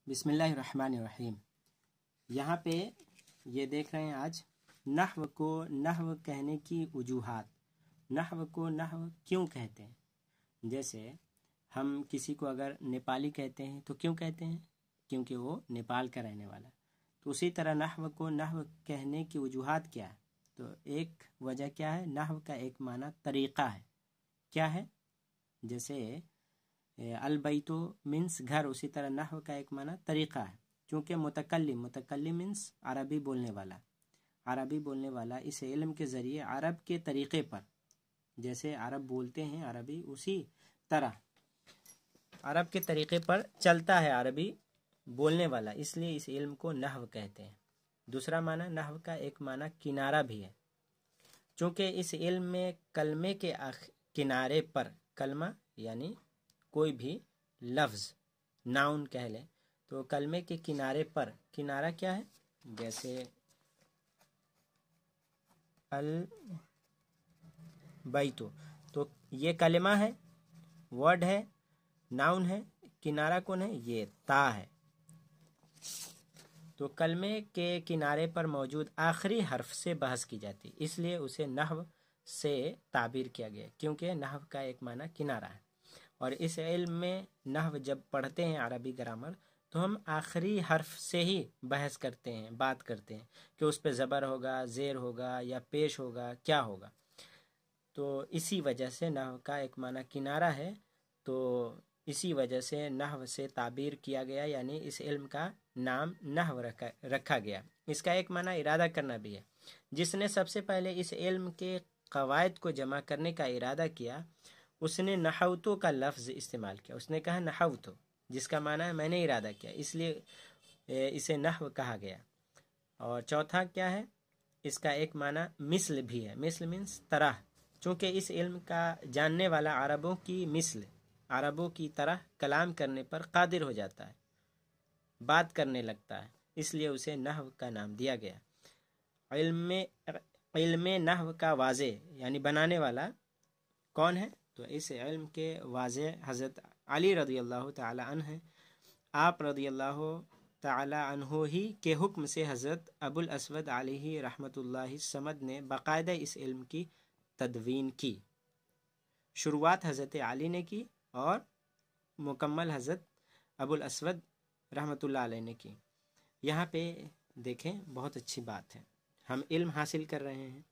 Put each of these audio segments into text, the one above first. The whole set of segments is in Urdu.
بسم اللہ الرحمن الرحیم۔ یہاں پہ یہ دیکھ رہے ہیں آج نحو کو نحو کہنے کی وجوہات۔ نحو کو نحو کیوں کہتے ہیں؟ جیسے ہم کسی کو اگر نیپالی کہتے ہیں تو کیوں کہتے ہیں؟ کیونکہ وہ نیپال کا رہنے والا ہے۔ تو اسی طرح نحو کو نحو کہنے کی وجوہات کیا ہے؟ تو ایک وجہ کیا ہے؟ نحو کا ایک معنی طریقہ ہے۔ کیا ہے؟ جیسے البیتو مینس گھر، اسی طرح نحو کا ایک معنی طریقہ ہے۔ چونکہ متکلم مینس عربی بولنے والا، عربی بولنے والا اس علم کے ذریعے عرب کے طریقے پر، جیسے عرب بولتے ہیں عربی، اسی طرح عرب کے طریقے پر چلتا ہے عربی بولنے والا، اس لیے اس علم کو نحو کہتے ہیں۔ دوسرا معنی نحو کا ایک معنی کنارہ بھی ہے، چونکہ اس علم میں کلمے کے کنارے پر، کلمہ یعنی کوئی بھی لفظ، ناؤن کہہ لیں تو کلمے کے کنارے پر، کنارہ کیا ہے؟ جیسے البیتو، تو یہ کلمہ ہے، ورڈ ہے، ناؤن ہے، کنارہ کون ہے؟ یہ تا ہے۔ تو کلمے کے کنارے پر موجود آخری حرف سے بحث کی جاتی، اس لیے اسے نحو سے تعبیر کیا گیا، کیونکہ نحو کا ایک معنی کنارہ ہے۔ اور اس علم میں نحو جب پڑھتے ہیں عربی گرامر، تو ہم آخری حرف سے ہی بحث کرتے ہیں، بات کرتے ہیں کہ اس پہ زبر ہوگا، زیر ہوگا یا پیش ہوگا، کیا ہوگا۔ تو اسی وجہ سے نحو کا ایک معنی کنارہ ہے، تو اسی وجہ سے نحو سے تعبیر کیا گیا، یعنی اس علم کا نام نحو رکھا گیا۔ اس کا ایک معنی ارادہ کرنا بھی ہے۔ جس نے سب سے پہلے اس علم کے قواعد کو جمع کرنے کا ارادہ کیا، اس نے نحوتو کا لفظ استعمال کیا، اس نے کہا نحوتو، جس کا معنی ہے میں نے ارادہ کیا، اس لیے اسے نحو کہا گیا۔ اور چوتھا کیا ہے؟ اس کا ایک معنی مثل بھی ہے، مثل مینس طرح، چونکہ اس علم کا جاننے والا عربوں کی مثل، عربوں کی طرح کلام کرنے پر قادر ہو جاتا ہے، بات کرنے لگتا ہے، اس لیے اسے نحو کا نام دیا گیا۔ علم نحو کا واضح یعنی بنانے والا کون ہے؟ تو اس علم کے واضح حضرت علی رضی اللہ تعالی عنہ ہیں۔ آپ رضی اللہ تعالی عنہ ہی کے حکم سے حضرت ابو الاسود علیہ رحمۃ اللہ الصمد نے باقاعدہ اس علم کی تدوین کی۔ شروعات حضرت علی نے کی اور مکمل حضرت ابو الاسود رحمۃ اللہ علیہ نے کی۔ یہاں پہ دیکھیں، بہت اچھی بات ہے، ہم علم حاصل کر رہے ہیں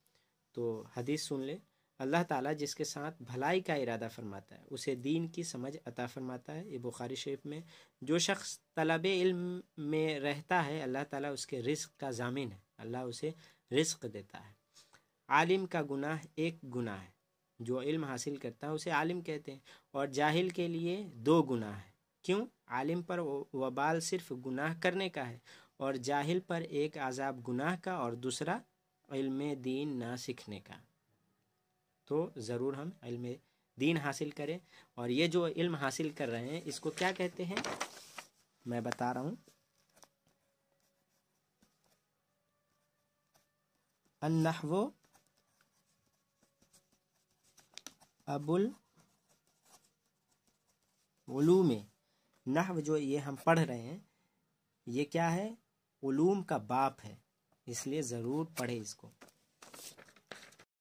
تو حدیث سن لے۔ اللہ تعالیٰ جس کے ساتھ بھلائی کا ارادہ فرماتا ہے، اسے دین کی سمجھ عطا فرماتا ہے۔ یہ بخاری شریف میں، جو شخص طلب علم میں رہتا ہے، اللہ تعالیٰ اس کے رزق کا ضامن ہے، اللہ اسے رزق دیتا ہے۔ عالم کا گناہ ایک گناہ ہے، جو علم حاصل کرتا ہے اسے عالم کہتے ہیں، اور جاہل کے لیے 2 گناہ ہے۔ کیوں؟ عالم پر وبال صرف گناہ کرنے کا ہے، اور جاہل پر ایک عذاب گناہ کا اور دوسرا علم دین نہ سیکھنے کا۔ تو ضرور ہم علم دین حاصل کریں، اور یہ جو علم حاصل کر رہے ہیں اس کو کیا کہتے ہیں؟ میں بتا رہا ہوں، النحو ابو العلوم۔ نحو جو یہ ہم پڑھ رہے ہیں، یہ کیا ہے؟ علوم کا باپ ہے، اس لیے ضرور پڑھیں اس کو۔